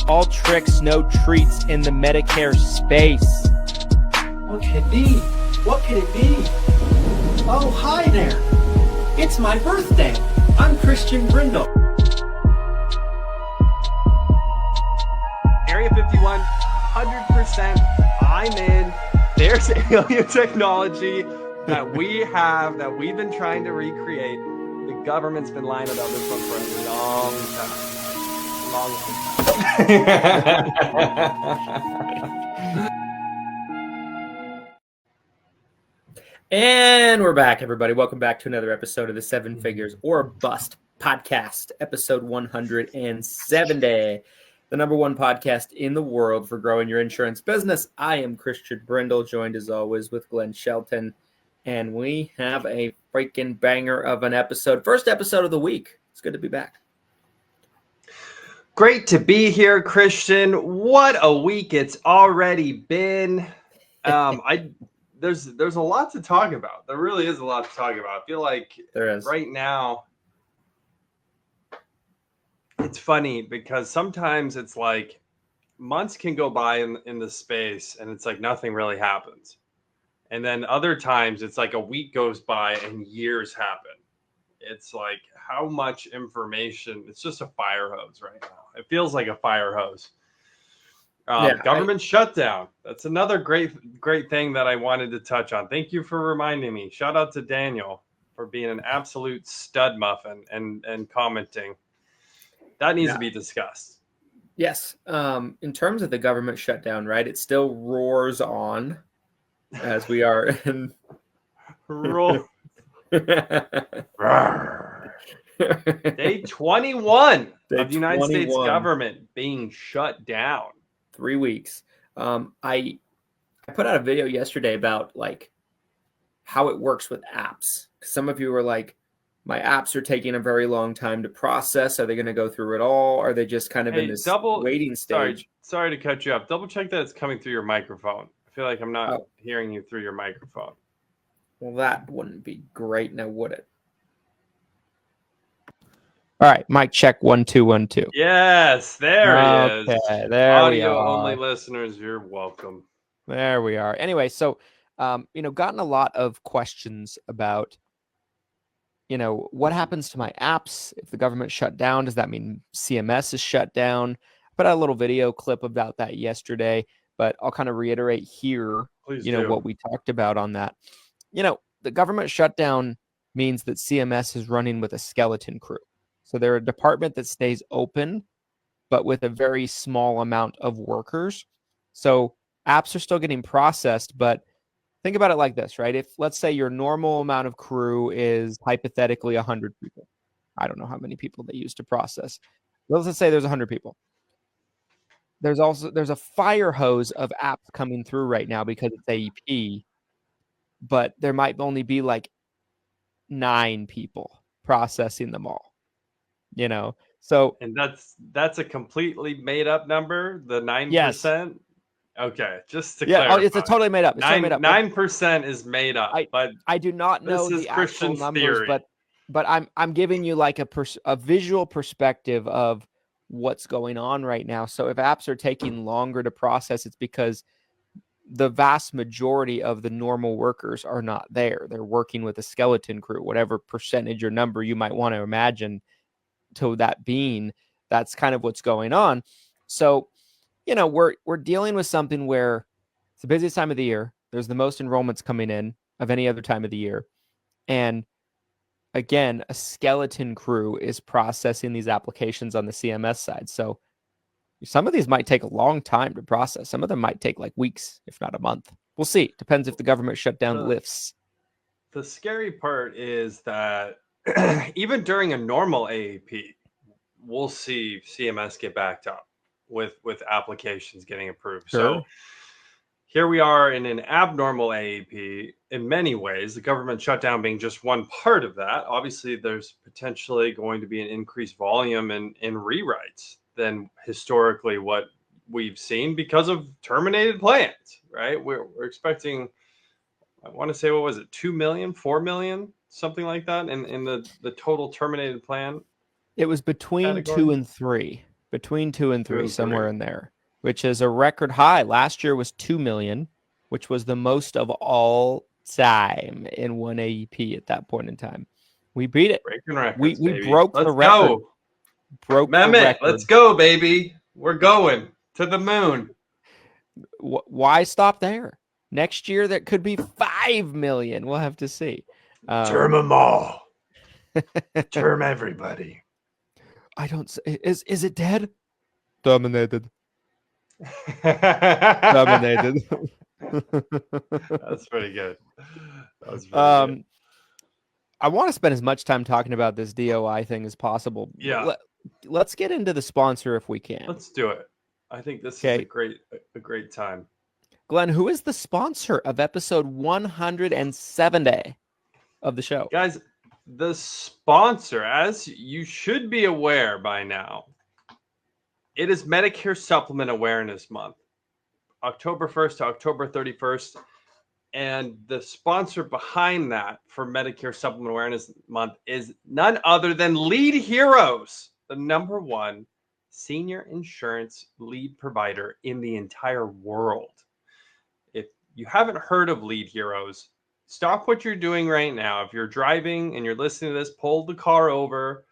all tricks, no treats in the Medicare space. What could it be? What could it be? Oh, hi there. It's my birthday. I'm Christian Brindle. Area 51, 100%, I'm in. There's alien technology that we have, that we've been trying to recreate. The government's been lying about this one for a long time. And we're back, everybody. Welcome back to another episode of the Seven Figures or Bust podcast, episode 170. The number one podcast in the world for growing your insurance business. I am Christian Brindle, joined as always with Glenn Shelton, and we have a freaking banger of an episode. First episode of the week. It's good to be back. Great to be here, Christian. What a week it's already been. There's a lot to talk about. There really is a lot to talk about. I feel like there is right now. It's funny because sometimes it's like months can go by in the space and it's like nothing really happens. And then other times it's like a week goes by and years happen. It's like how much information. It's just a fire hose right now. It feels like a fire hose. Government shutdown. That's another great thing that I wanted to touch on. Thank you for reminding me. Shout out to Daniel for being an absolute stud muffin and commenting. That needs to be discussed. Yes. In terms of the government shutdown, right, it still roars on as we are in Day 21 of the United States government being shut down. 3 weeks. I put out a video yesterday about like how it works with apps. Some of you were like, my apps are taking a very long time to process. Are they going to go through it all? Are they just kind of in this waiting stage? Sorry to cut you up. Double check that it's coming through your microphone. I feel like I'm not hearing you through your microphone. Well, that wouldn't be great now, would it? All right, mic check 1 2 1 2. Yes, there it is. There Audio we are. only listeners, you're welcome. There we are. Anyway, so gotten a lot of questions about what happens to my apps if the government shut down? Does that mean CMS is shut down? I put out a little video clip about that yesterday, but I'll kind of reiterate here, what we talked about on that. The government shutdown means that CMS is running with a skeleton crew. So they're a department that stays open, but with a very small amount of workers. So apps are still getting processed, but think about it like this, right? If let's say your normal amount of crew is hypothetically 100 people. I don't know how many people they use to process. Let's just say there's 100 people. There's a fire hose of apps coming through right now because it's AEP, but there might only be like 9 people processing them all. So and that's a completely made up number, the 9%. Yes. Okay, just to clarify. It's a totally made up. It's 9% is made up. But I do not know the actual numbers, theory. but I'm giving you like a visual perspective of what's going on right now. So if apps are taking longer to process, it's because the vast majority of the normal workers are not there. They're working with a skeleton crew, whatever percentage or number you might want to imagine to that being. That's kind of what's going on. So we're dealing with something where it's the busiest time of the year. There's the most enrollments coming in of any other time of the year. And again, a skeleton crew is processing these applications on the CMS side. So some of these might take a long time to process. Some of them might take like weeks, if not a month. We'll see. Depends if the government shutdown lifts. The scary part is that even during a normal AEP, we'll see CMS get backed up with applications getting approved. Sure. So here we are in an abnormal AEP in many ways, the government shutdown being just one part of that. Obviously, there's potentially going to be an increased volume in rewrites than historically what we've seen because of terminated plans, right? We're expecting, I want to say, what was it, 2 million, 4 million, something like that in the total terminated plan? It was between category? 2 and 3. between 2 and 3, 2 and somewhere 3. in there, which is a record high. Last year was 2 million, which was the most of all time in one AEP at that point in time. We beat it. Breaking records, We baby. broke Let's the record. go. Broke the Mehmet, record. let's go, baby. We're going to the moon. Why stop there? Next year, that could be 5 million. We'll have to see. Term them all. Term everybody. I don't. Is it dead? Dominated. Dominated. That's pretty good. That's pretty good. I want to spend as much time talking about this DOI thing as possible. Yeah. Let's get into the sponsor if we can. Let's do it. I think this is a great time. Glenn, who is the sponsor of episode 170 of the show? Guys, the sponsor, as you should be aware by now, it is Medicare Supplement Awareness Month, October 1st to October 31st. And the sponsor behind that for Medicare Supplement Awareness Month is none other than Lead Heroes, the #1 senior insurance lead provider in the entire world. If you haven't heard of Lead Heroes, stop what you're doing right now. If you're driving and you're listening to this, pull the car over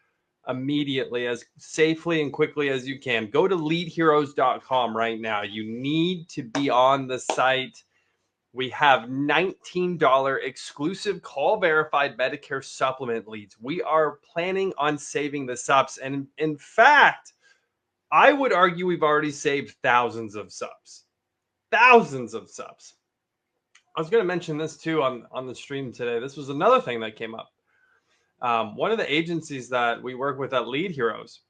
immediately, as safely and quickly as you can. Go to leadheroes.com right now. You need to be on the site. We have $19 exclusive call verified Medicare supplement leads. We are planning on saving the subs. And in fact, I would argue we've already saved thousands of subs. Thousands of subs. I was going to mention this too on the stream today. This was another thing that came up. One of the agencies that we work with at Lead Heroes,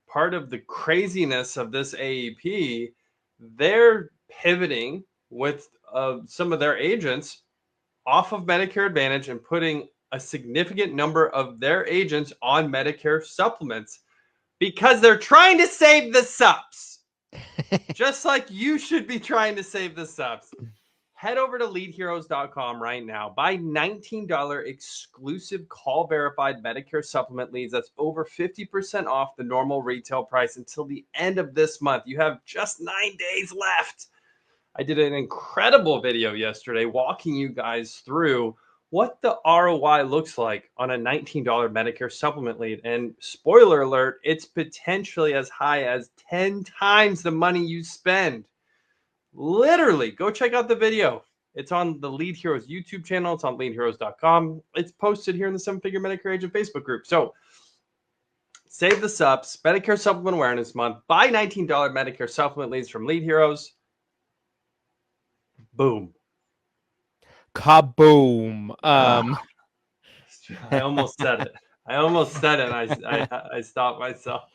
part of the craziness of this AEP, they're pivoting with some of their agents off of Medicare Advantage and putting a significant number of their agents on Medicare supplements because they're trying to save the subs. Just like you should be trying to save the subs. Head over to leadheroes.com right now. Buy $19 exclusive call verified Medicare supplement leads. That's over 50% off the normal retail price until the end of this month. You have just 9 days left. I did an incredible video yesterday walking you guys through what the ROI looks like on a $19 Medicare supplement lead. And spoiler alert, it's potentially as high as 10 times the money you spend. Literally, go check out the video. It's on the Lead Heroes YouTube channel. It's on leadheroes.com. It's posted here in the 7-Figure Medicare Agent Facebook group. So save the subs, Medicare Supplement Awareness Month. Buy $19 Medicare supplement leads from Lead Heroes. Boom. Kaboom. I almost said it. And I stopped myself.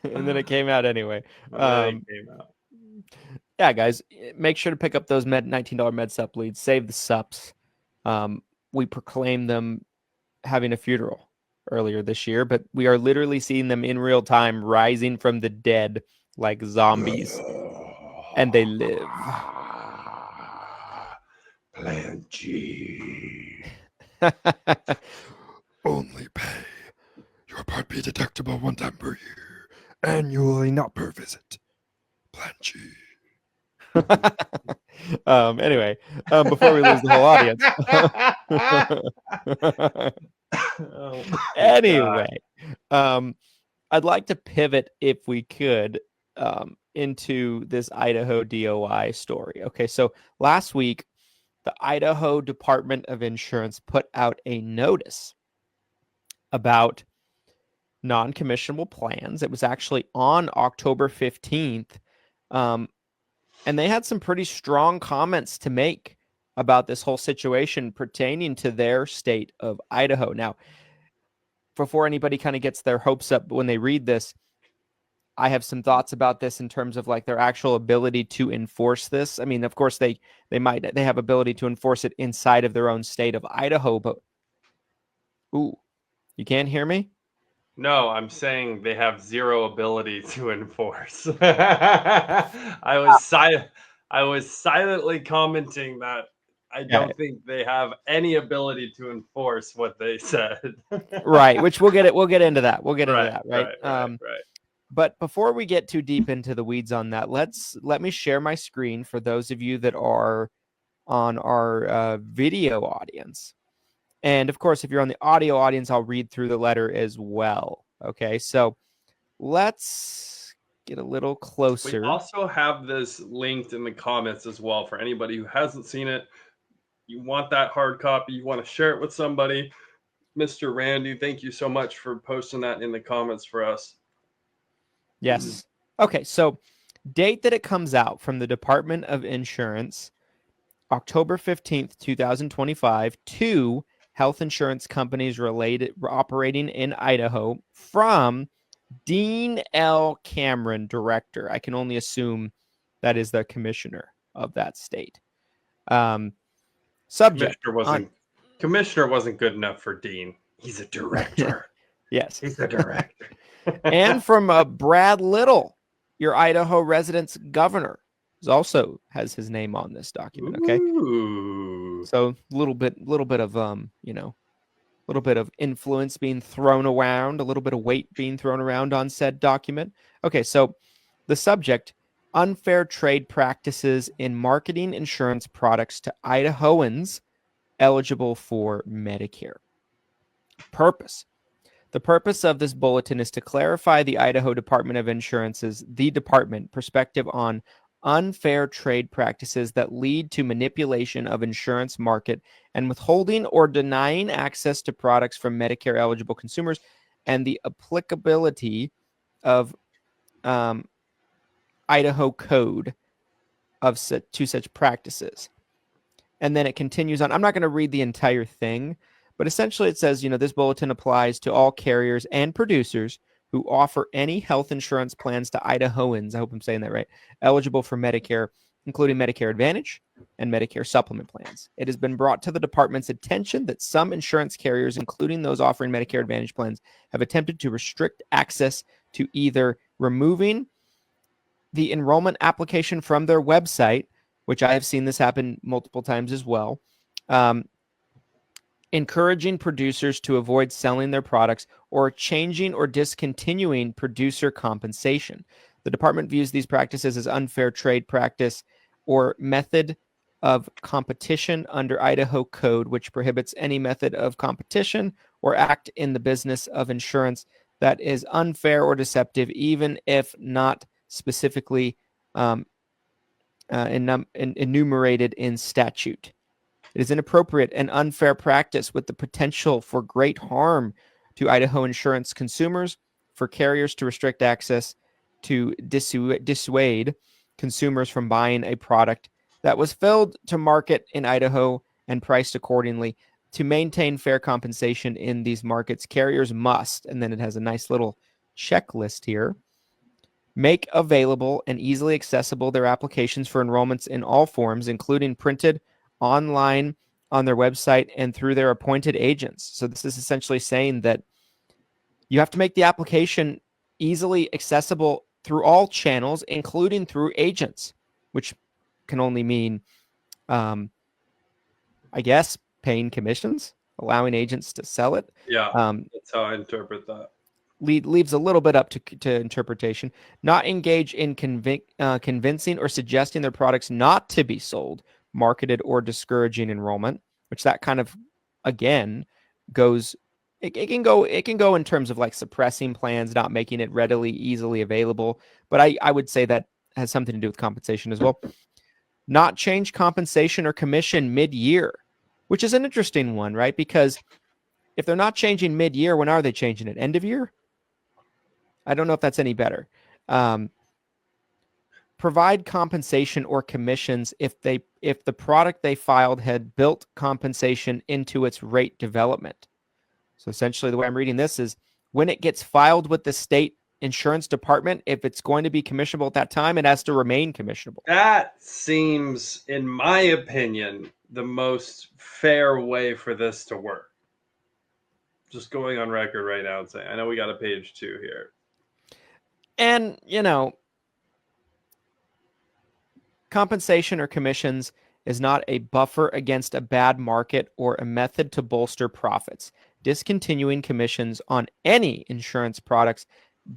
And then it came out anyway. It came out. Yeah, guys, make sure to pick up those $19 med sup leads. Save the sups. We proclaimed them having a funeral earlier this year, but we are literally seeing them in real time rising from the dead like zombies. And they live. Plan G. Only pay your Part B deductible one time per year. Annually, not per visit. Plan G. Anyway, before we lose the whole audience. Anyway, I'd like to pivot, if we could, into this Idaho DOI story. Okay, so last week, the Idaho Department of Insurance put out a notice about non-commissionable plans. It was actually on October 15th. And they had some pretty strong comments to make about this whole situation pertaining to their state of Idaho. Now, before anybody kind of gets their hopes up when they read this, I have some thoughts about this in terms of like their actual ability to enforce this. I mean, of course, they have ability to enforce it inside of their own state of Idaho, but ooh, you can't hear me? No, I'm saying they have zero ability to enforce. I was silently commenting that I don't think they have any ability to enforce what they said. Right, which we'll get into that. We'll get into that, right? Right. But before we get too deep into the weeds on that, let me share my screen for those of you that are on our video audience. And of course, if you're on the audio audience, I'll read through the letter as well. Okay, so let's get a little closer. We also have this linked in the comments as well for anybody who hasn't seen it. You want that hard copy, you want to share it with somebody. Mr. Randy, thank you so much for posting that in the comments for us. Yes. Okay, so date that it comes out from the Department of Insurance, October 15th, 2025, to health insurance companies operating in Idaho from Dean L. Cameron, director. I can only assume that is the commissioner of that state. Subject. Commissioner wasn't good enough for Dean. He's a director. Yes. He's a director. And from Brad Little, your Idaho resident's governor, also has his name on this document. Okay. Ooh. So a little bit of a little bit of influence being thrown around, a little bit of weight being thrown around on said document. Okay, so the subject: unfair trade practices in marketing insurance products to Idahoans eligible for Medicare. Purpose: the purpose of this bulletin is to clarify the Idaho Department of Insurance's perspective on unfair trade practices that lead to manipulation of insurance market and withholding or denying access to products from Medicare eligible consumers, and the applicability of Idaho code to such practices. And then it continues on. I'm not going to read the entire thing, but essentially it says, this bulletin applies to all carriers and producers who offer any health insurance plans to Idahoans, I hope I'm saying that right, eligible for Medicare, including Medicare Advantage and Medicare Supplement plans. It has been brought to the department's attention that some insurance carriers, including those offering Medicare Advantage plans, have attempted to restrict access to either removing the enrollment application from their website, which I have seen this happen multiple times as well, encouraging producers to avoid selling their products, or changing or discontinuing producer compensation. The department views these practices as unfair trade practice or method of competition under Idaho code, which prohibits any method of competition or act in the business of insurance that is unfair or deceptive, even if not specifically enumerated in statute. It is inappropriate and unfair practice with the potential for great harm to Idaho insurance consumers, for carriers to restrict access to dissuade consumers from buying a product that was filled to market in Idaho and priced accordingly. To maintain fair compensation in these markets, carriers must, and then it has a nice little checklist here, make available and easily accessible their applications for enrollments in all forms, including printed, online, on their website, and through their appointed agents. So this is essentially saying that you have to make the application easily accessible through all channels, including through agents, which can only mean, I guess, paying commissions, allowing agents to sell it. Yeah, that's how I interpret that. Leaves a little bit up to interpretation. Not engage in convincing or suggesting their products not to be sold, marketed, or discouraging enrollment, which that kind of, again, goes, it can go in terms of like suppressing plans, not making it readily, easily available. But I would say that has something to do with compensation as well. Not change compensation or commission mid-year, which is an interesting one, right? Because if they're not changing mid-year, when are they changing it? End of year? I don't know if that's any better. Provide compensation or commissions if the product they filed had built compensation into its rate development. So essentially the way I'm reading this is when it gets filed with the state insurance department, if it's going to be commissionable at that time, it has to remain commissionable. That seems, in my opinion, the most fair way for this to work. Just going on record right now and saying, I know we got a page 2 here. And, compensation or commissions is not a buffer against a bad market or a method to bolster profits. Discontinuing commissions on any insurance products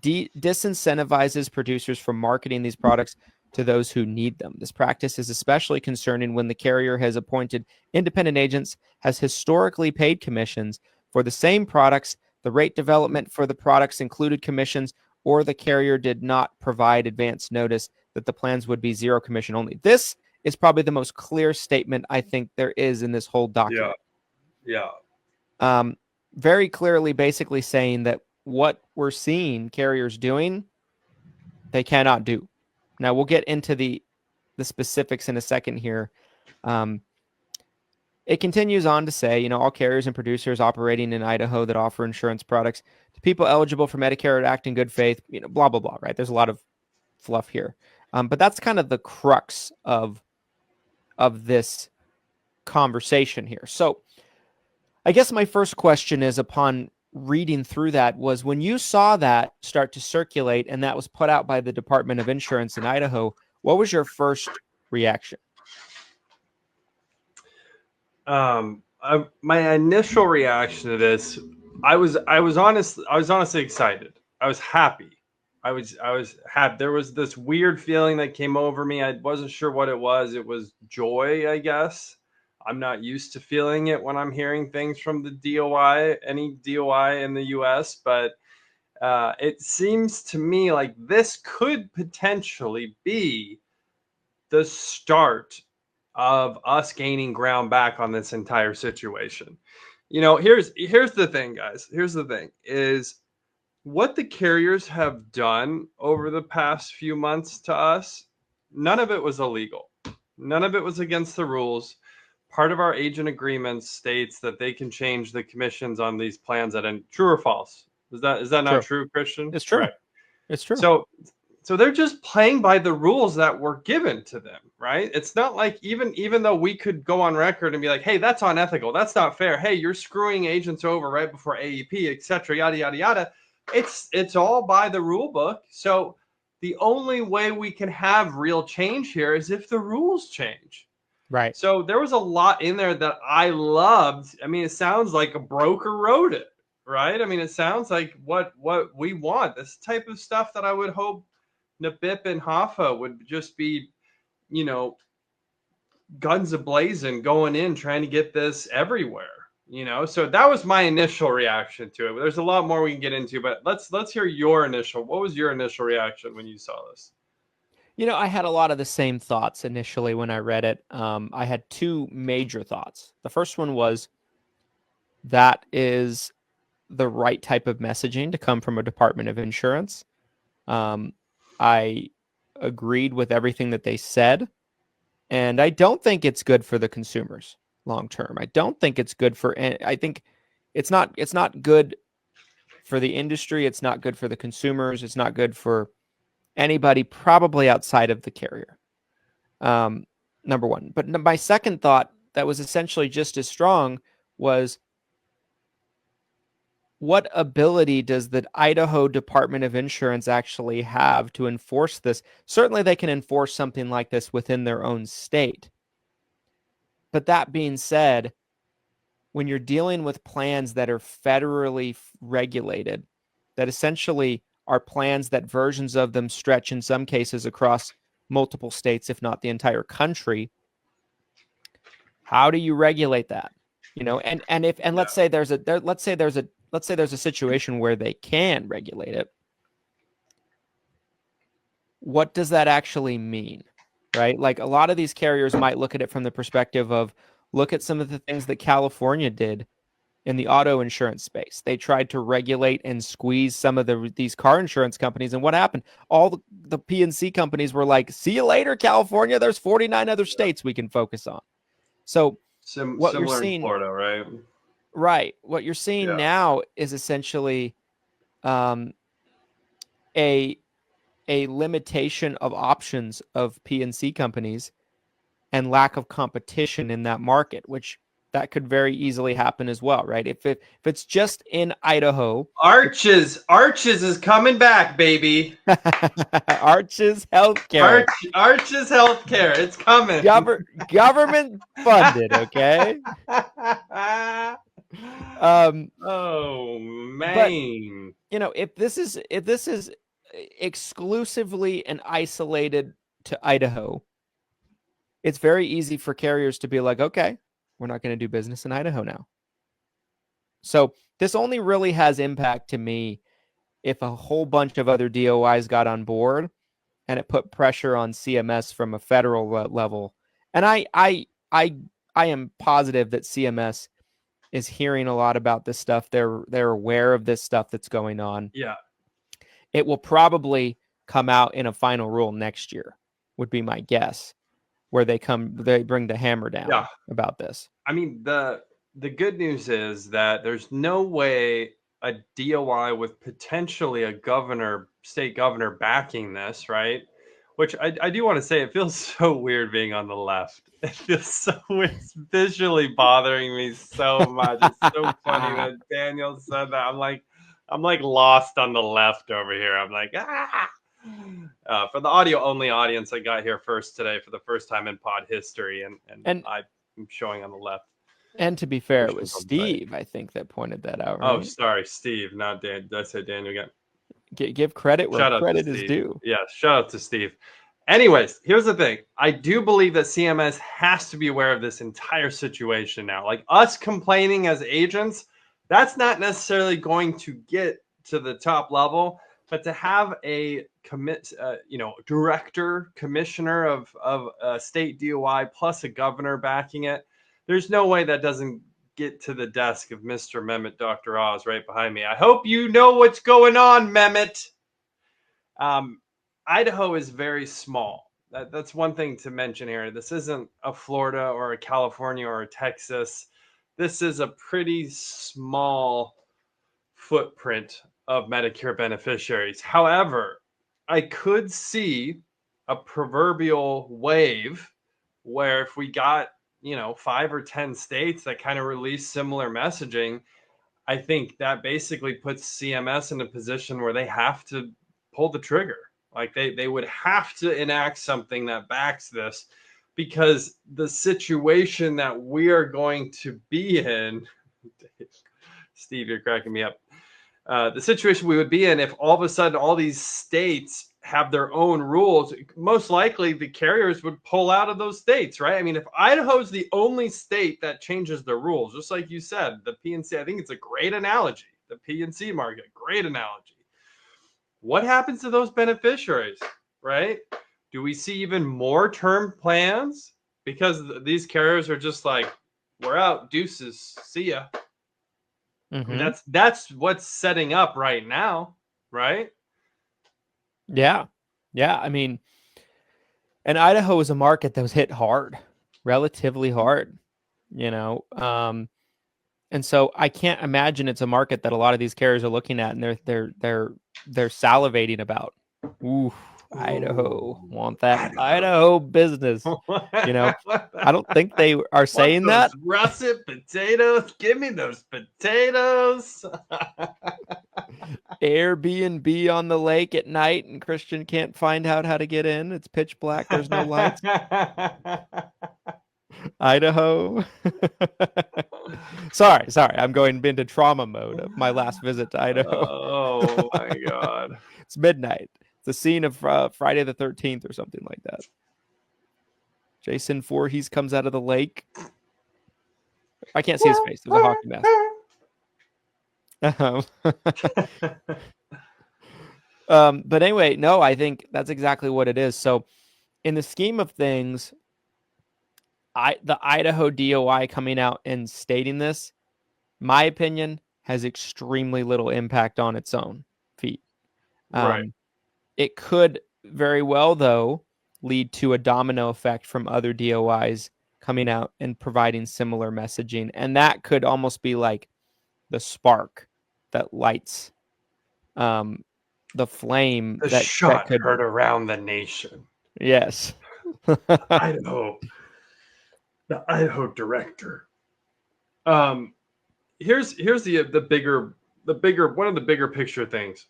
disincentivizes producers from marketing these products to those who need them. This practice is especially concerning when the carrier has appointed independent agents, has historically paid commissions for the same products, the rate development for the products included commissions, or the carrier did not provide advance notice that the plans would be zero commission only. This is probably the most clear statement I think there is in this whole document. Yeah. Very clearly basically saying that what we're seeing carriers doing, they cannot do. Now, we'll get into the specifics in a second here. It continues on to say, all carriers and producers operating in Idaho that offer insurance products to people eligible for Medicare act in good faith, blah, blah, blah, right? There's a lot of fluff here. But that's kind of the crux of this conversation here. So I guess my first question is, upon reading through that, was when you saw that start to circulate and that was put out by the Department of Insurance in Idaho, what was your first reaction? My initial reaction to this, I was honestly excited. I was happy. I was happy. There was this weird feeling that came over me. I wasn't sure what it was. It was joy, I guess. I'm not used to feeling it when I'm hearing things from the DOI, any DOI in the US, but it seems to me like this could potentially be the start of us gaining ground back on this entire situation. Here's the thing, guys. Here's the thing is what the carriers have done over the past few months to us. None of it was illegal. None of it was against the rules. Part of our agent agreement states that they can change the commissions on these plans true or false. Is that not true, Christian? It's true. Right. It's true. So they're just playing by the rules that were given to them, right? It's not like even though we could go on record and be like, hey, that's unethical. That's not fair. Hey, you're screwing agents over right before AEP, etc. Yada, yada, yada. It's all by the rule book. So the only way we can have real change here is if the rules change. Right. So there was a lot in there that I loved. I mean, it sounds like a broker wrote it, right? I mean, it sounds like what we want. This type of stuff that I would hope NBIP and HAFA would just be, guns a-blazing, going in, trying to get this everywhere, So that was my initial reaction to it. There's a lot more we can get into, but let's hear your initial. What was your initial reaction when you saw this? I had a lot of the same thoughts initially when I read it. I had two major thoughts. The first one was that is the right type of messaging to come from a Department of Insurance. I agreed with everything that they said, and I don't think it's good for the consumers long term. I don't think it's good I think it's not good for the industry. It's not good for the consumers. It's not good for anybody probably outside of the carrier. Number one. But my second thought that was essentially just as strong was, what ability does the Idaho Department of Insurance actually have to enforce this? Certainly they can enforce something like this within their own state. But that being said, when you're dealing with plans that are federally regulated, that essentially are plans that versions of them stretch in some cases across multiple states, if not the entire country, how do you regulate that? Let's say there's a situation where they can regulate it. What does that actually mean? Right? Like, a lot of these carriers might look at it from the perspective of, look at some of the things that California did in the auto insurance space. They tried to regulate and squeeze some of these car insurance companies. And what happened? All the P&C companies were like, see you later, California. There's 49 other states we can focus on. So what similar you're seeing in Florida, right? Right. What you're seeing now is essentially a limitation of options of P&C companies and lack of competition in that market, which that could very easily happen as well, right? If it's just in Idaho, Arches is coming back, baby. Arches Healthcare, Arches Healthcare, it's coming. Government funded, okay. Oh but man. if this is exclusively and isolated to Idaho, it's very easy for carriers to be like, okay, we're not going to do business in Idaho now. So this only really has impact to me if a whole bunch of other DOIs got on board and it put pressure on CMS from a federal level. And I am positive that CMS is hearing a lot about this stuff. They're aware of this stuff that's going on. Yeah. It will probably come out in a final rule next year, would be my guess, where they bring the hammer down about this. I mean, the good news is that there's no way a DOI with potentially a state governor backing this, right? Which I do want to say, it feels so weird being on the left. It feels so weird. It's visually bothering me so much. It's so funny that Daniel said that. I'm like lost on the left over here. I'm like, for the audio only audience, I got here first today for the first time in pod history, and I'm showing on the left. And to be fair, it was Steve, I think, that pointed that out. Right? Oh, sorry, Steve, not Dan. Did I say Daniel again? Give credit where credit is due. Yeah, shout out to Steve. Anyways, here's the thing. I do believe that CMS has to be aware of this entire situation now. Like, us complaining as agents, that's not necessarily going to get to the top level, but to have a director, commissioner of state DOI plus a governor backing it, there's no way that doesn't get to the desk of Mr. Mehmet Dr. Oz right behind me. I hope you know what's going on, Mehmet. Idaho is very small. That's one thing to mention here. This isn't a Florida or a California or a Texas. This is a pretty small footprint of Medicare beneficiaries. However, I could see a proverbial wave where if we got 5 or 10 states that kind of release similar messaging, I think that basically puts CMS in a position where they have to pull the trigger. Like they would have to enact something that backs this, because the situation that we are going to be in, Steve, you're cracking me up. The situation we would be in if all of a sudden all these states have their own rules, most likely the carriers would pull out of those states, right? I mean, if Idaho is the only state that changes the rules, just like you said, the PNC, I think it's a great analogy. The PNC market, great analogy. What happens to those beneficiaries, right? Do we see even more term plans? Because these carriers are just like, we're out, deuces, see ya. Mm-hmm. I mean, that's what's setting up right now, right? Yeah. I mean, and Idaho is a market that was hit hard, relatively hard, and so I can't imagine it's a market that a lot of these carriers are looking at and they're salivating about. Ooh, Idaho, want that Idaho business? I don't think they are saying that. Russet potatoes, give me those potatoes. Airbnb on the lake at night, and Christian can't find out how to get in. It's pitch black. There's no lights. Idaho. Sorry. I'm going into trauma mode of my last visit to Idaho. Oh my God. It's midnight. It's the scene of Friday the 13th or something like that. Jason Voorhees comes out of the lake. I can't see his face. There's a hockey mask. But anyway, no, I think that's exactly what it is. So in the scheme of things, the Idaho DOI coming out and stating this, my opinion, has extremely little impact on its own feet. Right. It could very well, though, lead to a domino effect from other DOIs coming out and providing similar messaging. And that could almost be like the spark that lights the flame. The that shot could heard around the nation. Yes. Idaho. The Idaho director. Here's the bigger one of the bigger picture things.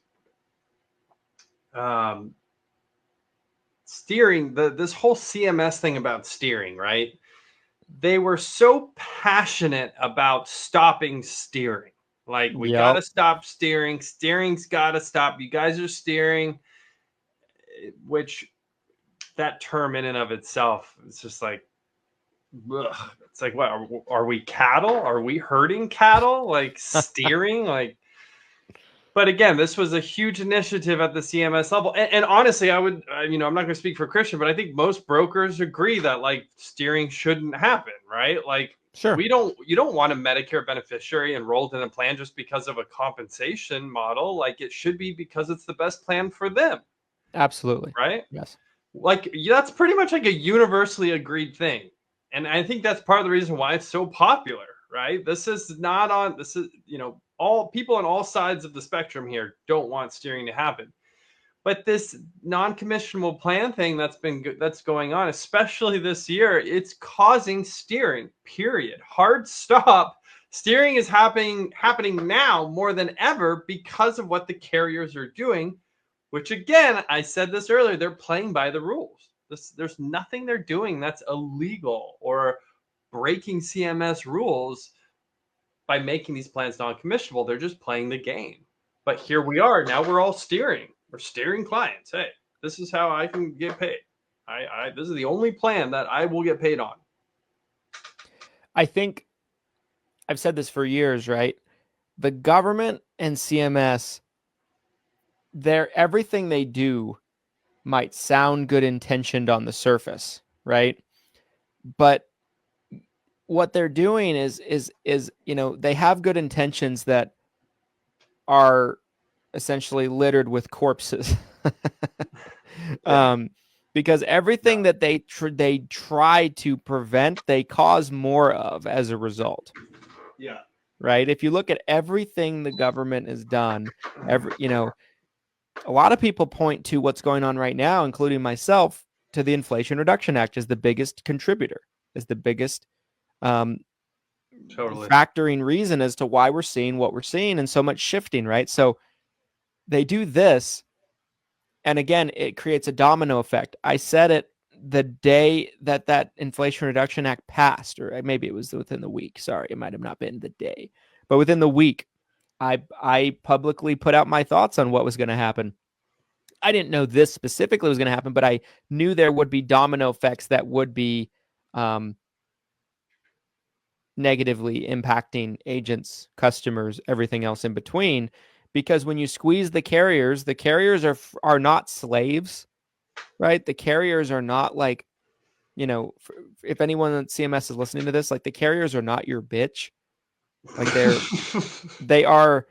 Steering, this whole CMS thing about steering, right? they were so passionate about stopping steering. Like, we got to stop steering. Steering's got to stop. You guys are steering, which that term in and of itself is just like, ugh. It's like, what are we cattle? Are we herding cattle? Like, steering? Like, but again, this was a huge initiative at the CMS level. And honestly, I would, I'm not going to speak for Christian, but I think most brokers agree that like steering shouldn't happen, right? Like, Sure. you don't want a Medicare beneficiary enrolled in a plan just because of a compensation model. Like, it should be because it's the best plan for them. Absolutely. Right? Yes. Like, that's pretty much like a universally agreed thing. And I think that's part of the reason why it's so popular, right? All people on all sides of the spectrum here don't want steering to happen. But this non-commissionable plan thing that's going on, especially this year, it's causing steering, period. Hard stop. Steering is happening now more than ever because of what the carriers are doing, which, again, I said this earlier, they're playing by the rules. There's nothing they're doing that's illegal or breaking CMS rules by making these plans non-commissionable. They're just playing the game. But here we are. Now we're all steering. We're steering clients. Hey, this is how I can get paid. This is the only plan that I will get paid on. I think I've said this for years, right? The government and CMS, everything they do might sound good intentioned on the surface, right? But what they're doing is they have good intentions that are essentially littered with corpses. Because everything that they try to prevent, they cause more of as a result. Yeah. Right? If you look at everything the government has done, a lot of people point to what's going on right now, including myself, to the Inflation Reduction Act as the biggest contributor, as the biggest factoring reason as to why we're seeing what we're seeing and so much shifting, right? So they do this, and again, it creates a domino effect. I said it the day that Inflation Reduction Act passed, or maybe it was within the week. Sorry, it might have not been the day, but within the week, I publicly put out my thoughts on what was going to happen. I didn't know this specifically was going to happen, but I knew there would be domino effects that would be negatively impacting agents, customers, everything else in between. Because when you squeeze the carriers are not slaves, right? The carriers are not like, if anyone at CMS is listening to this, like, the carriers are not your bitch. Like, they are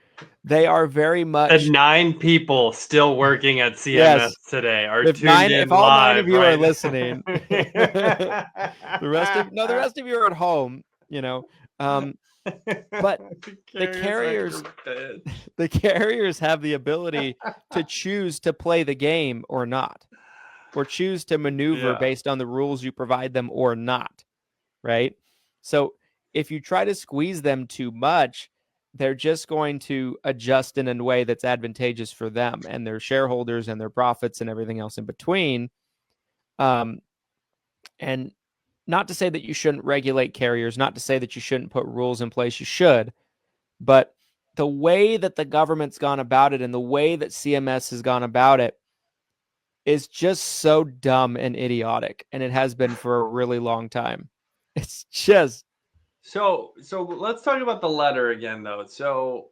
very much. The 9 people still working at CMS today are tuned in if all live, 9 of you right? are listening, the rest of you are at home, but the carriers have the ability to choose to play the game or not, or choose to maneuver based on the rules you provide them or not, right? So if you try to squeeze them too much, they're just going to adjust in a way that's advantageous for them and their shareholders and their profits and everything else in between. And not to say that you shouldn't regulate carriers, not to say that you shouldn't put rules in place, you should, but the way that the government's gone about it and the way that CMS has gone about it is just so dumb and idiotic, and it has been for a really long time. It's just... So let's talk about the letter again, though. So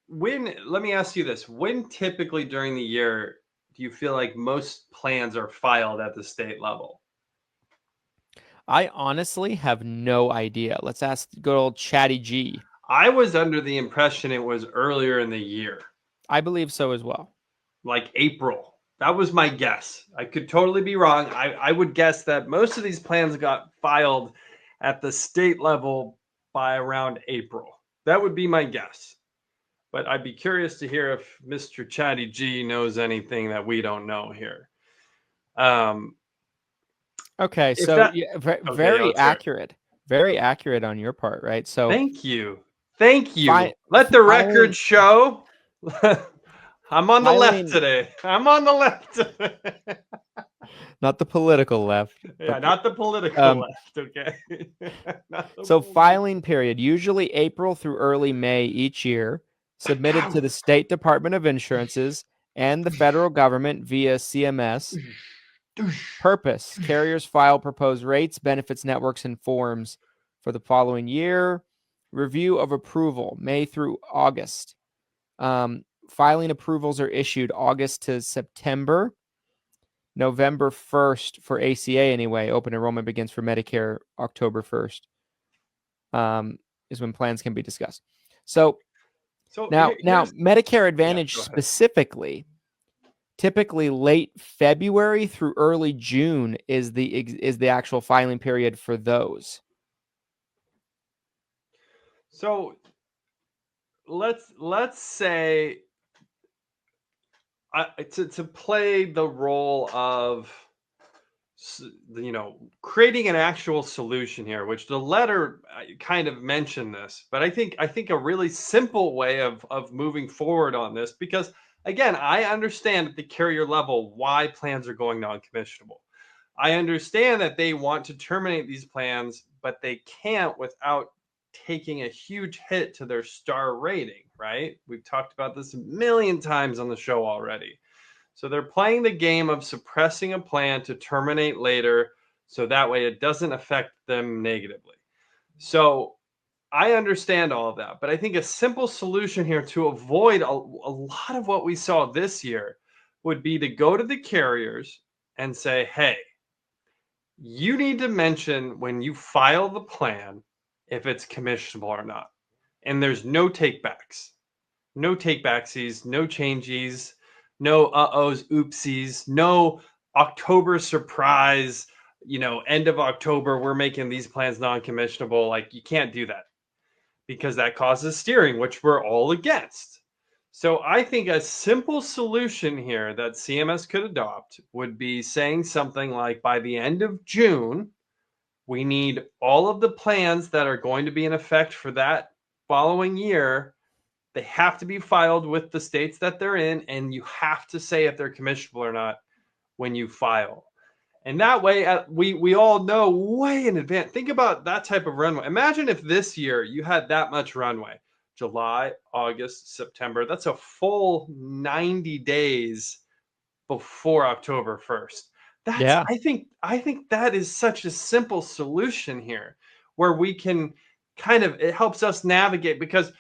let me ask you this. When typically during the year do you feel like most plans are filed at the state level? I honestly have no idea. Let's ask good old Chatty G. I was under the impression it was earlier in the year. I believe so as well. Like April. That was my guess. I could totally be wrong. I would guess that most of these plans got filed at the state level by around April. That would be my guess. But I'd be curious to hear if Mr. Chatty G knows anything that we don't know here. Okay, so very accurate. Very accurate on your part, right? So thank you. Let the record show. I'm on the left today. not the political left. Yeah, but not the political um, left, okay? Not the So political- filing period, usually April through early May each year, submitted to the State Department of Insurances and the federal government via CMS. Purpose, carriers file proposed rates, benefits, networks, and forms for the following year. Review of approval, May through August. Filing approvals are issued August to September. November 1st for ACA anyway. Open enrollment begins for Medicare October 1st. Is when plans can be discussed. So now Medicare Advantage go ahead. specifically, typically late February through early June is the actual filing period for those. So let's say to play the role of creating an actual solution here, which the letter kind of mentioned this, but I think a really simple way of moving forward on this, because again, I understand at the carrier level why plans are going non-commissionable. I understand that they want to terminate these plans, but they can't without taking a huge hit to their star rating, right? We've talked about this a million times on the show already. So they're playing the game of suppressing a plan to terminate later, so that way it doesn't affect them negatively. So I understand all of that, but I think a simple solution here to avoid a lot of what we saw this year would be to go to the carriers and say, hey, you need to mention when you file the plan if it's commissionable or not. And there's no takebacks, no takebacksies, no changes, no uh-ohs, oopsies, no October surprise, end of October, we're making these plans non-commissionable. Like, you can't do that because that causes steering, which we're all against. So I think a simple solution here that CMS could adopt would be saying something like, by the end of June, we need all of the plans that are going to be in effect for that following year. They have to be filed with the states that they're in, and you have to say if they're commissionable or not when you file. And that way, we all know way in advance. Think about that type of runway. Imagine if this year you had that much runway. July, August, September. That's a full 90 days before October 1st. Yeah. I think that is such a simple solution here, where we can it helps us navigate, because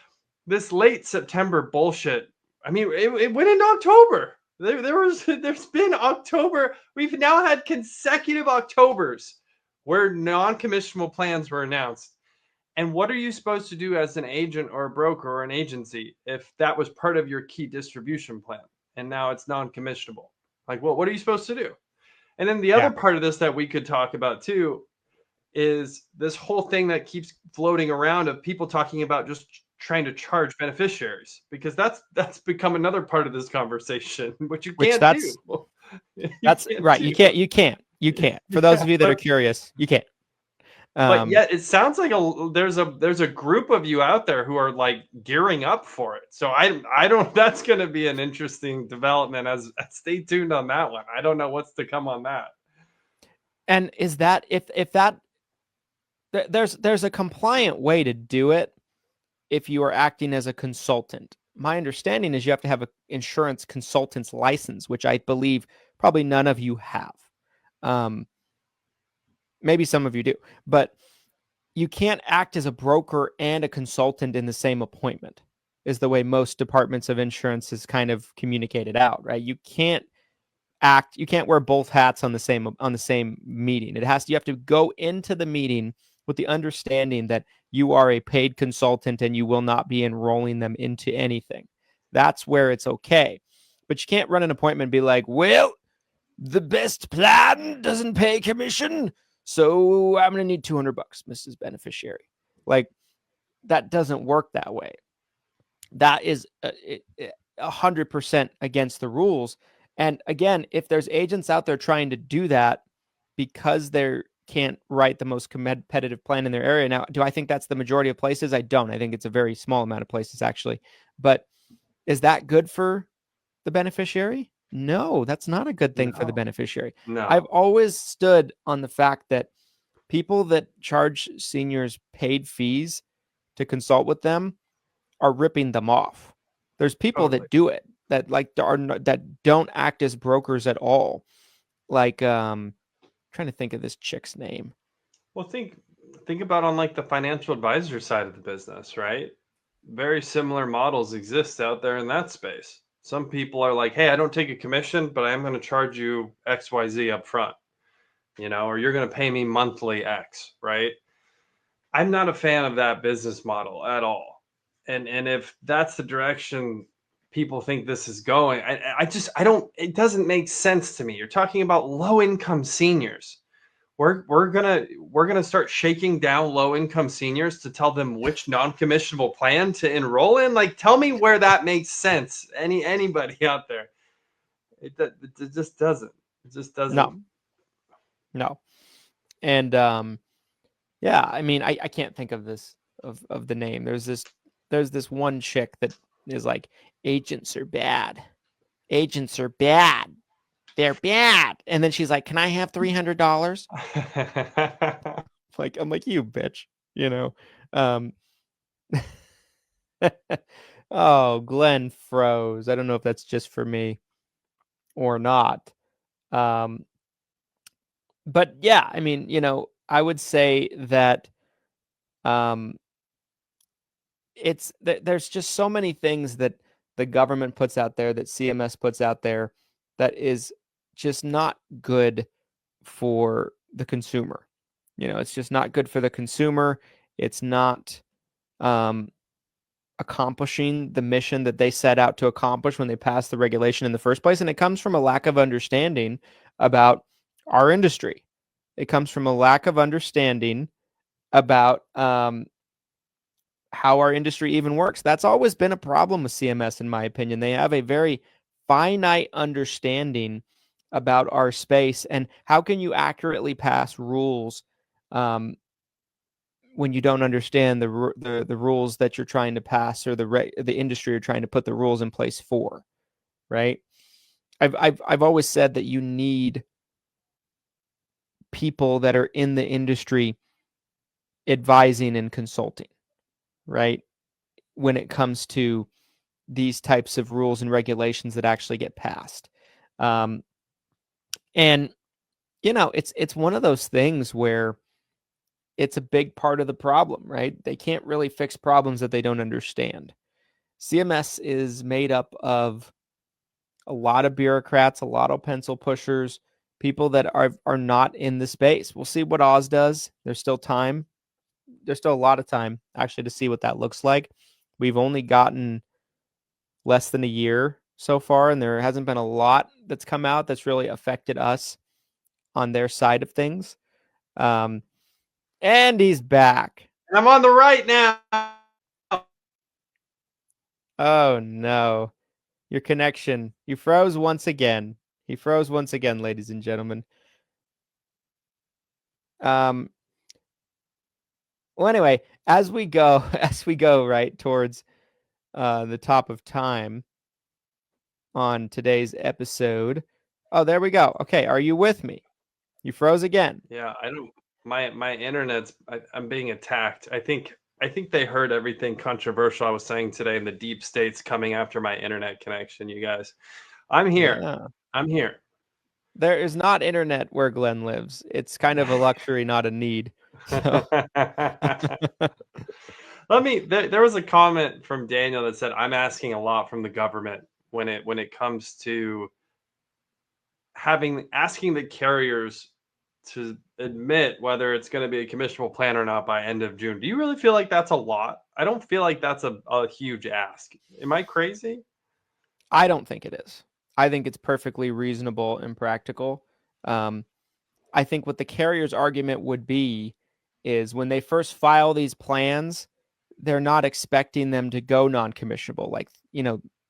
this late September bullshit, I mean, it went into October. There's been October. We've now had consecutive Octobers where non-commissionable plans were announced. And what are you supposed to do as an agent or a broker or an agency if that was part of your key distribution plan and now it's non-commissionable? Like, what are you supposed to do? And then the other part of this that we could talk about too is this whole thing that keeps floating around of people talking about just trying to charge beneficiaries, because that's become another part of this conversation, which you can't do. That's right. You can't. For those of you that are curious, you can't. But yet it sounds like there's a group of you out there who are like gearing up for it. So I don't. That's going to be an interesting development. As stay tuned on that one. I don't know what's to come on that. And is that if that there's a compliant way to do it if you are acting as a consultant. My understanding is you have to have an insurance consultant's license, which I believe probably none of you have. Maybe some of you do, but you can't act as a broker and a consultant in the same appointment, is the way most departments of insurance is kind of communicated out, right? You can't wear both hats on the same meeting. You have to go into the meeting with the understanding that you are a paid consultant and you will not be enrolling them into anything. That's where it's okay. But you can't run an appointment and be like, well, the best plan doesn't pay commission, so I'm going to need $200, Mrs. Beneficiary. Like, that doesn't work that way. That is 100% against the rules. And again, if there's agents out there trying to do that because they can't write the most competitive plan in their area. Now, do I think that's the majority of places? I don't. I think it's a very small amount of places, actually. But is that good for the beneficiary? No, that's not a good thing for the No. beneficiary. No. I've always stood on the fact that people that charge seniors paid fees to consult with them are ripping them off. There's people Totally. that do it that that don't act as brokers at all. Like trying to think of this chick's name. Well, think about on like the financial advisor side of the business, right? Very similar models exist out there in that space. Some people are like, "Hey, I don't take a commission, but I am going to charge you XYZ up front." Or you're going to pay me monthly X, right? I'm not a fan of that business model at all. And if that's the direction people think this is going, I don't, it doesn't make sense to me. You're talking about low income seniors. We're gonna start shaking down low income seniors to tell them which non-commissionable plan to enroll in. Like, tell me where that makes sense. Anybody out there? It just doesn't. It just doesn't. No. And yeah, I mean, I can't think of this of the name. There's this one chick that is like, agents are bad. Agents are bad. They're bad. And then she's like, can I have $300? I'm like, you bitch, Oh, Glenn froze. I don't know if that's just for me or not. But yeah, I mean, I would say that there's just so many things that the government puts out there, that CMS puts out there, that is just not good for the consumer. It's just not good for the consumer. It's not accomplishing the mission that they set out to accomplish when they passed the regulation in the first place. And it comes from a lack of understanding about our industry. It comes from a lack of understanding about how our industry even works. That's always been a problem with CMS, in my opinion. They have a very finite understanding about our space, and how can you accurately pass rules when you don't understand the rules that you're trying to pass, or the industry you're trying to put the rules in place for, right? I've always said that you need people that are in the industry advising and consulting, right? When it comes to these types of rules and regulations that actually get passed. And it's one of those things where it's a big part of the problem, right? They can't really fix problems that they don't understand. CMS is made up of a lot of bureaucrats, a lot of pencil pushers, people that are not in the space. We'll see what Oz does. There's still time. There's still a lot of time, actually, to see what that looks like. We've only gotten less than a year so far, and there hasn't been a lot that's come out that's really affected us on their side of things. And he's back. I'm on the right now. Oh, no. Your connection. You froze once again. He froze once again, ladies and gentlemen. Well, anyway, as we go right towards the top of time on today's episode. Oh, there we go. Okay, are you with me? You froze again. Yeah, I don't. My internet's. I'm being attacked. I think they heard everything controversial I was saying today, and the deep state's coming after my internet connection. You guys, I'm here. Yeah. I'm here. There is not internet where Glenn lives. It's kind of a luxury, not a need. So. There was a comment from Daniel that said, I'm asking a lot from the government when it comes to asking the carriers to admit whether it's going to be a commissionable plan or not by end of June. Do you really feel like that's a lot? I don't feel like that's a huge ask. Am I crazy? I don't think it is. I think it's perfectly reasonable and practical. I think what the carrier's argument would be is when they first file these plans, they're not expecting them to go non-commissionable. Like,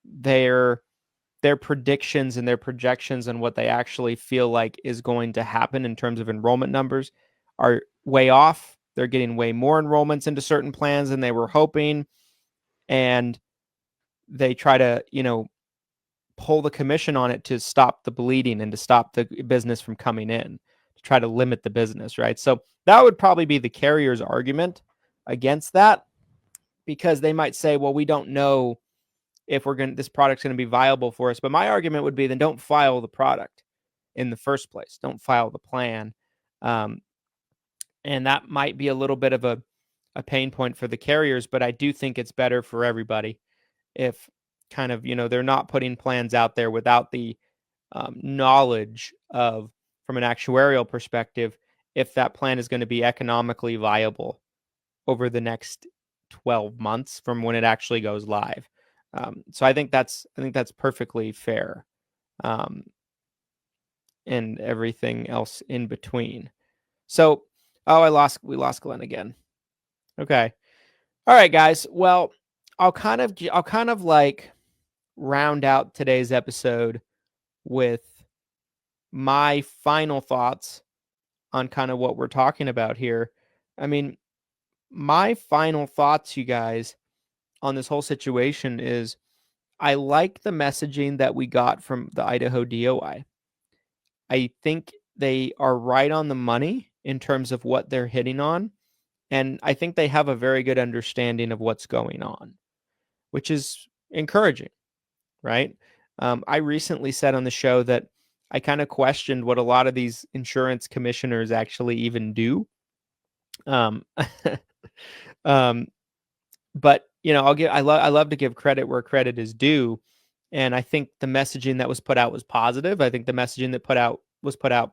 their predictions and their projections and what they actually feel like is going to happen in terms of enrollment numbers are way off. They're getting way more enrollments into certain plans than they were hoping. And they try to, pull the commission on it to stop the bleeding and to stop the business from coming in, to try to limit the business, right? So that would probably be the carrier's argument against that, because they might say, well, we don't know if this product's going to be viable for us. But my argument would be, then don't file the product in the first place. Don't file the plan. And that might be a little bit of a pain point for the carriers, but I do think it's better for everybody if kind of, they're not putting plans out there without the knowledge of, from an actuarial perspective, if that plan is going to be economically viable over the next 12 months from when it actually goes live. So I think that's perfectly fair. And everything else in between. So, we lost Glenn again. Okay. All right, guys. Well, I'll kind of like round out today's episode with my final thoughts on kind of what we're talking about here. I mean, my final thoughts, you guys, on this whole situation is, I like the messaging that we got from the Idaho DOI. I think they are right on the money in terms of what they're hitting on. And I think they have a very good understanding of what's going on, which is encouraging, right? I recently said on the show that I kind of questioned what a lot of these insurance commissioners actually even do. But I love to give credit where credit is due, and I think the messaging that was put out was positive. I think the messaging that was put out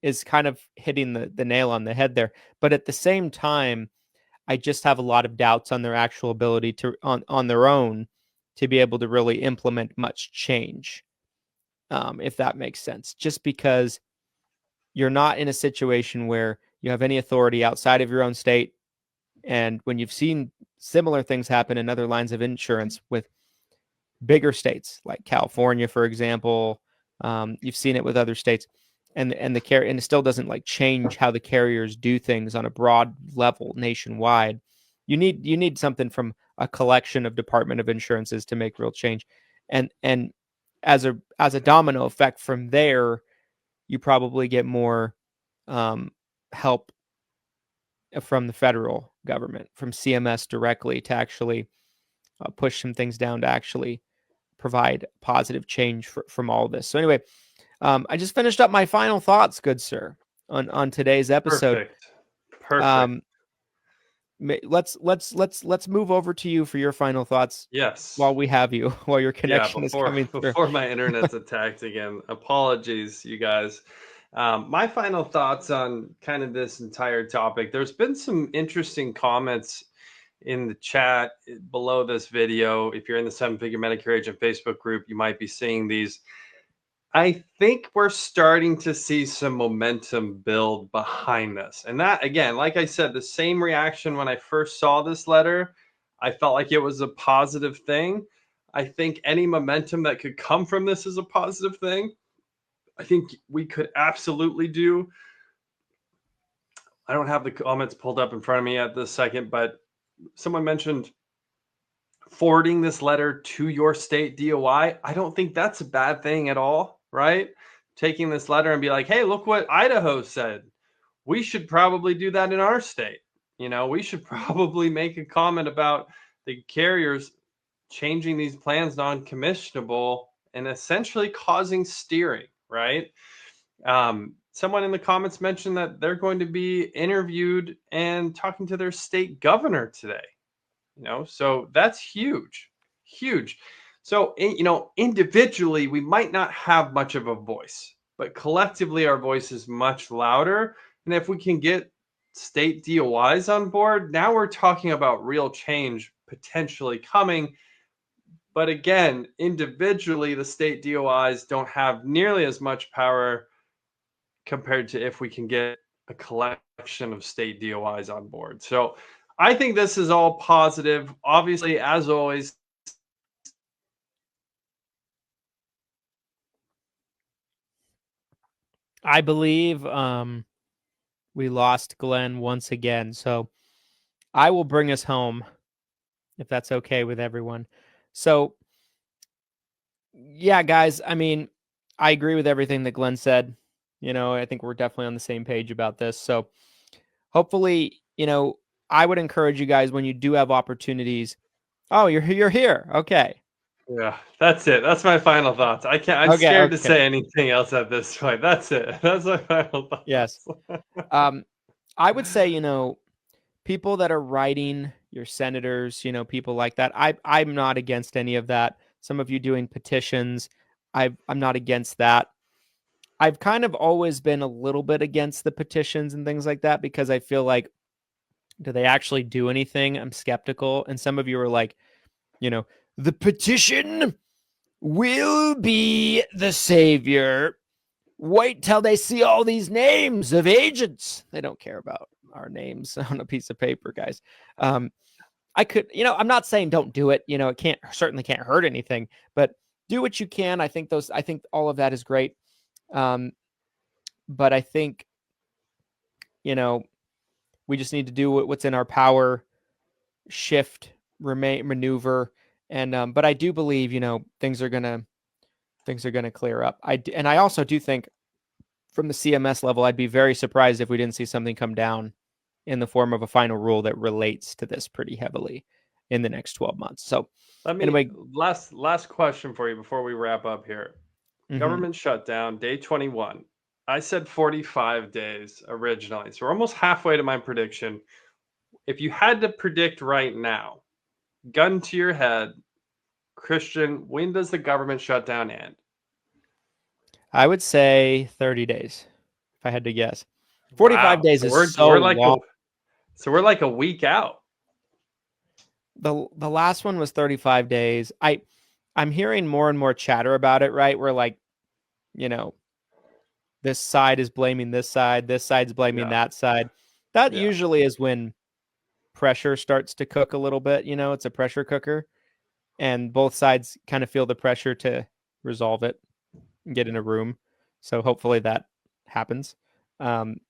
is kind of hitting the nail on the head there. But at the same time, I just have a lot of doubts on their actual ability to on their own to be able to really implement much change, if that makes sense. Just because you're not in a situation where you have any authority outside of your own state. And when you've seen similar things happen in other lines of insurance with bigger states like California, for example, you've seen it with other states, and it still doesn't like change how the carriers do things on a broad level nationwide. You need something from a collection of Department of Insurances to make real change, and as a domino effect from there, you probably get more help from the federal government, from CMS directly, to actually push some things down to actually provide positive change from all of this. So anyway, I just finished up my final thoughts, good sir, on today's episode. Perfect. Let's move over to you for your final thoughts. Yes. While we have you, while your connection is coming through. Before my internet's attacked again. Apologies, you guys. My final thoughts on kind of this entire topic. There's been some interesting comments in the chat below this video. If you're in the 7-Figure Medicare Agent Facebook group, you might be seeing these. I think we're starting to see some momentum build behind this. And that, again, like I said, the same reaction when I first saw this letter, I felt like it was a positive thing. I think any momentum that could come from this is a positive thing. I think we could absolutely do. I don't have the comments pulled up in front of me at this second, but someone mentioned forwarding this letter to your state DOI. I don't think that's a bad thing at all, right? Taking this letter and be like, hey, look what Idaho said. We should probably do that in our state. We should probably make a comment about the carriers changing these plans non-commissionable and essentially causing steering, right? Someone in the comments mentioned that they're going to be interviewed and talking to their state governor today. So that's huge. So, individually, we might not have much of a voice, but collectively our voice is much louder. And if we can get state DOIs on board, now we're talking about real change potentially coming. But again, individually, the state DOIs don't have nearly as much power compared to if we can get a collection of state DOIs on board. So I think this is all positive. Obviously, as always, I believe we lost Glenn once again. So I will bring us home, if that's okay with everyone. So Yeah, guys. I mean, I agree with everything that Glenn said. I think we're definitely on the same page about this. So hopefully, I would encourage you guys when you do have opportunities. Oh, you're here. Okay. Yeah, that's it. That's my final thoughts. I'm Okay. scared to Okay. say anything else at this point. That's it. That's my final thoughts. Yes. I would say, people that are writing, your senators, people like that. I'm not against any of that. Some of you doing petitions, I'm not against that. I've kind of always been a little bit against the petitions and things like that because I feel like, do they actually do anything? I'm skeptical. And some of you are like, the petition will be the savior. Wait till they see all these names of agents. They don't care about our names on a piece of paper, guys. I could, I'm not saying don't do it. It certainly can't hurt anything, but do what you can. I think all of that is great. But I think, we just need to do what's in our power, shift, maneuver. And, but I do believe, things are going to clear up. And I also do think from the CMS level, I'd be very surprised if we didn't see something come down in the form of a final rule that relates to this pretty heavily in the next 12 months. So anyway, last question for you before we wrap up here. mhm. Government shutdown, day 21. I said 45 days originally. So we're almost halfway to my prediction. If you had to predict right now, gun to your head, Christian, when does the government shutdown end? I would say 30 days if I had to guess. 45 days is so long. So we're like a week out. The last one was 35 days. I'm hearing more and more chatter about it, right? Where like, this side is blaming this side's blaming that side. That usually is when pressure starts to cook a little bit, it's a pressure cooker and both sides kind of feel the pressure to resolve it and get in a room. So hopefully that happens. I'm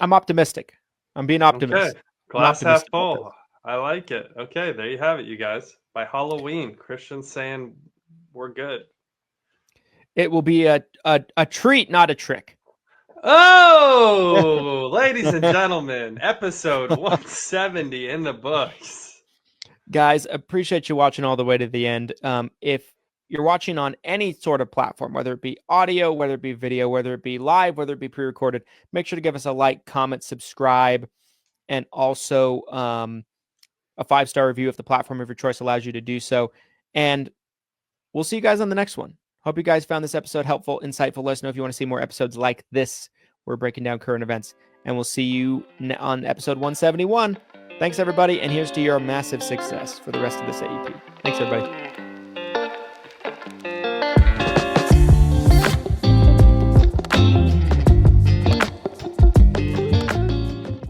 optimistic. I'm being optimistic. Okay. Glass half full. I like it. Okay, there you have it, you guys. By Halloween, Christian's saying we're good. It will be a treat, not a trick. Oh, ladies and gentlemen, episode 170 in the books. Guys, appreciate you watching all the way to the end. If you're watching on any sort of platform, whether it be audio, whether it be video, whether it be live, whether it be pre-recorded, make sure to give us a like, comment, subscribe, and also a 5-star review if the platform of your choice allows you to do so. And we'll see you guys on the next one. Hope you guys found this episode helpful, insightful. Let us know if you want to see more episodes like this. We're breaking down current events. And we'll see you on episode 171. Thanks, everybody. And here's to your massive success for the rest of this AEP. Thanks, everybody.